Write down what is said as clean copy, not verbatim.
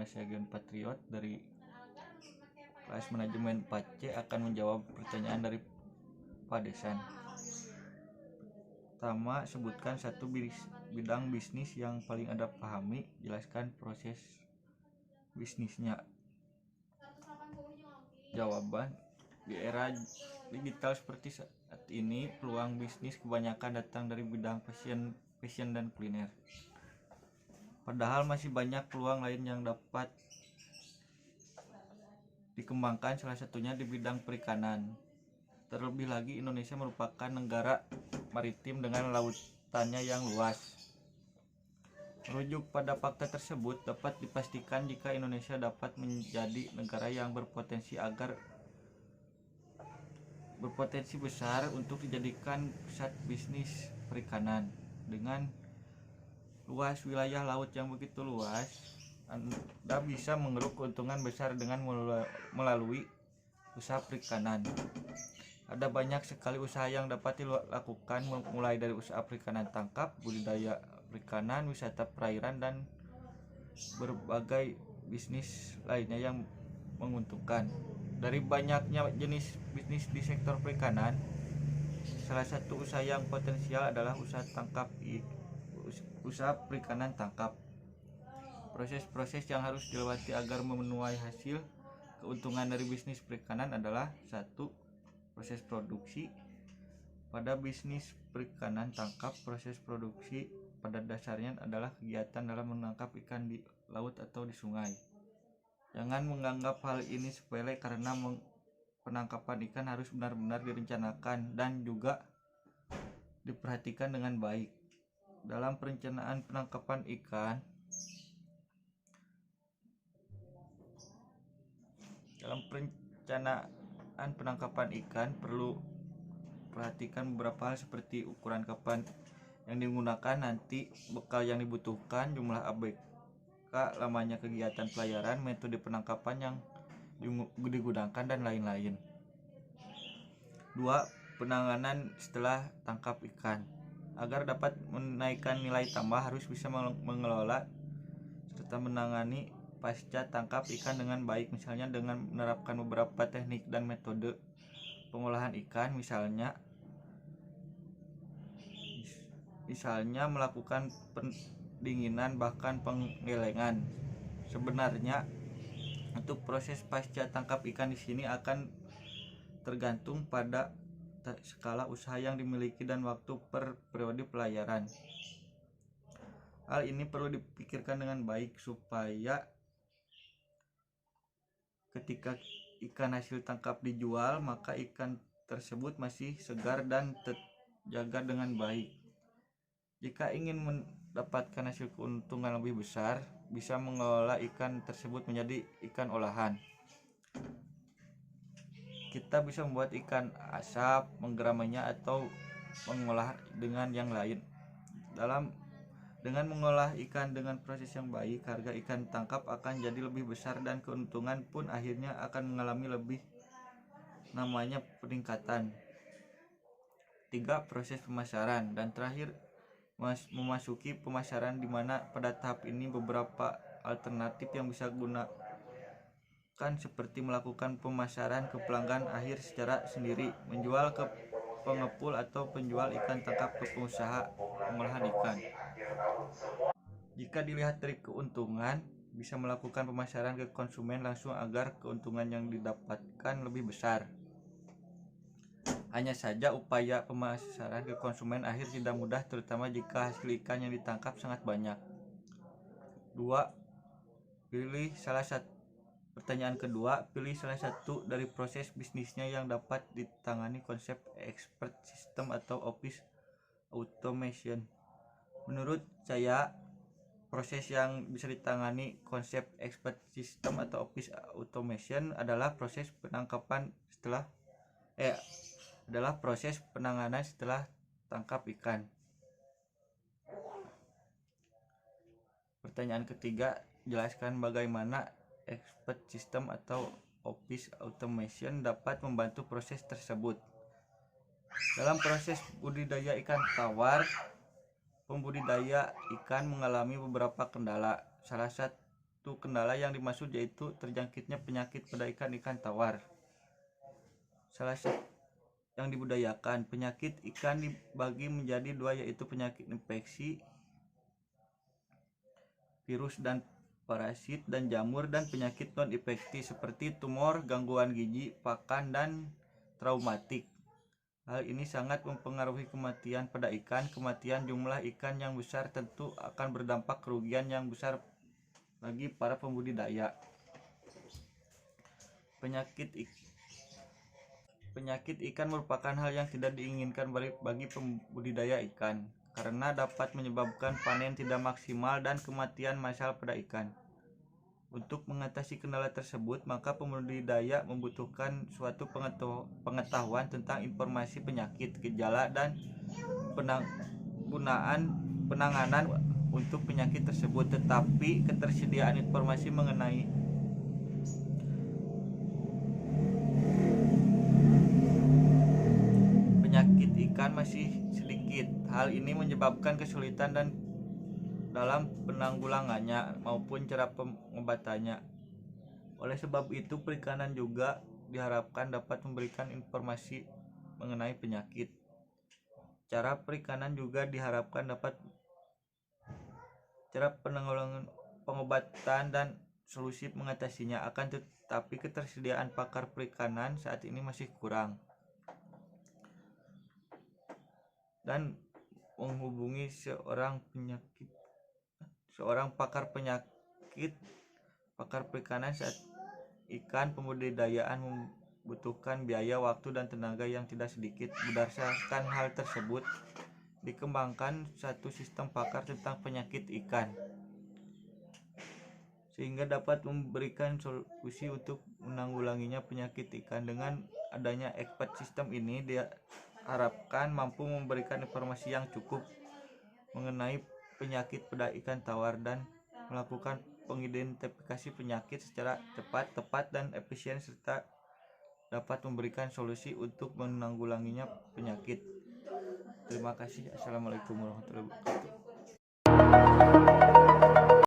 Nama saya Gen Patriot dari kelas manajemen 4C akan menjawab pertanyaan dari Pak Desan. Pertama, sebutkan satu bidang bisnis yang paling Anda pahami, jelaskan proses bisnisnya. Jawaban, di era digital seperti saat ini, peluang bisnis kebanyakan datang dari bidang fashion dan kuliner. Padahal masih banyak peluang lain yang dapat dikembangkan, salah satunya di bidang perikanan. Terlebih lagi, Indonesia merupakan negara maritim dengan lautannya yang luas. Merujuk pada fakta tersebut, dapat dipastikan jika Indonesia dapat menjadi negara yang berpotensi besar untuk dijadikan pusat bisnis perikanan. Dengan luas wilayah laut yang begitu luas, Anda bisa mengeruk keuntungan besar dengan melalui usaha perikanan. Ada banyak sekali usaha yang dapat dilakukan, mulai dari usaha perikanan tangkap, budidaya perikanan, wisata perairan, dan berbagai bisnis lainnya yang menguntungkan. Dari banyaknya jenis bisnis di sektor perikanan, salah satu usaha yang potensial adalah usaha perikanan tangkap. Proses-proses yang harus dilewati agar memenuhi hasil keuntungan dari bisnis perikanan adalah: 1. Proses produksi. Pada bisnis perikanan tangkap, proses produksi pada dasarnya adalah kegiatan dalam menangkap ikan di laut atau di sungai. Jangan menganggap hal ini sepele, karena penangkapan ikan harus benar-benar direncanakan dan juga diperhatikan dengan baik. Dalam perencanaan penangkapan ikan perlu perhatikan beberapa hal seperti ukuran kapal yang digunakan, nanti bekal yang dibutuhkan, jumlah ABK, lamanya kegiatan pelayaran, metode penangkapan yang digunakan, dan lain-lain. 2. Penanganan setelah tangkap ikan. Agar dapat menaikkan nilai tambah, harus bisa mengelola serta menangani pasca tangkap ikan dengan baik, misalnya dengan menerapkan beberapa teknik dan metode pengolahan ikan, misalnya melakukan pendinginan bahkan penggelengan. Sebenarnya untuk proses pasca tangkap ikan di sini akan tergantung pada skala usaha yang dimiliki dan waktu per periode pelayaran. Hal ini perlu dipikirkan dengan baik supaya ketika ikan hasil tangkap dijual, maka ikan tersebut masih segar dan terjaga dengan baik. Jika ingin mendapatkan hasil keuntungan lebih besar, bisa mengelola ikan tersebut menjadi ikan olahan. Kita bisa membuat ikan asap, menggeraminya, atau mengolah dengan yang lain. Dengan mengolah ikan dengan proses yang baik, harga ikan tangkap akan jadi lebih besar dan keuntungan pun akhirnya akan mengalami peningkatan. 3. Proses pemasaran. Dan terakhir, memasuki pemasaran, di mana pada tahap ini beberapa alternatif yang bisa gunakan, seperti melakukan pemasaran ke pelanggan akhir secara sendiri, menjual ke pengepul, atau penjual ikan tangkap ke pengusaha pengolahan ikan. Jika dilihat dari keuntungan, bisa melakukan pemasaran ke konsumen langsung agar keuntungan yang didapatkan lebih besar. Hanya saja upaya pemasaran ke konsumen akhir tidak mudah, terutama jika hasil ikan yang ditangkap sangat banyak. 2. Pertanyaan kedua, pilih salah satu dari proses bisnisnya yang dapat ditangani konsep expert system atau office automation. Menurut saya, proses yang bisa ditangani konsep expert system atau office automation adalah proses penanganan setelah tangkap ikan. Pertanyaan ketiga, jelaskan bagaimana expert system atau office automation dapat membantu proses tersebut. Dalam proses budidaya ikan tawar, pembudidaya ikan mengalami beberapa kendala. Salah satu kendala yang dimaksud yaitu terjangkitnya penyakit pada ikan tawar. Salah satu yang dibudayakan, penyakit ikan dibagi menjadi dua, yaitu penyakit infeksi, virus dan parasit dan jamur, dan penyakit non infeksi seperti tumor, gangguan gizi, pakan, dan traumatik. Hal ini sangat mempengaruhi kematian pada ikan. Kematian jumlah ikan yang besar tentu akan berdampak kerugian yang besar bagi para pembudidaya. Penyakit ikan merupakan hal yang tidak diinginkan bagi pembudidaya ikan, karena dapat menyebabkan panen tidak maksimal dan kematian massal pada ikan. Untuk mengatasi kendala tersebut, maka pembudidaya membutuhkan suatu pengetahuan tentang informasi penyakit, gejala, dan penanganan untuk penyakit tersebut. Tetapi ketersediaan informasi mengenai penyakit ikan masih sedikit. Hal ini menyebabkan kesulitan dalam penanggulangannya maupun cara pengobatannya. Oleh sebab itu, perikanan juga diharapkan dapat memberikan informasi mengenai penyakit. Cara perikanan juga diharapkan dapat cara penanggulangan, pengobatan, dan solusi mengatasinya. Akan tetapi ketersediaan pakar perikanan saat ini masih kurang. Dan menghubungi seorang pakar perikanan saat ikan pembudidayaan membutuhkan biaya, waktu, dan tenaga yang tidak sedikit. Berdasarkan hal tersebut, dikembangkan satu sistem pakar tentang penyakit ikan sehingga dapat memberikan solusi untuk menanggulanginya penyakit ikan. Dengan adanya expert system ini diharapkan mampu memberikan informasi yang cukup mengenai penyakit pada ikan tawar dan melakukan pengidentifikasi penyakit secara cepat, tepat, dan efisien, serta dapat memberikan solusi untuk menanggulanginya penyakit. Terima kasih. Assalamualaikum warahmatullahi wabarakatuh.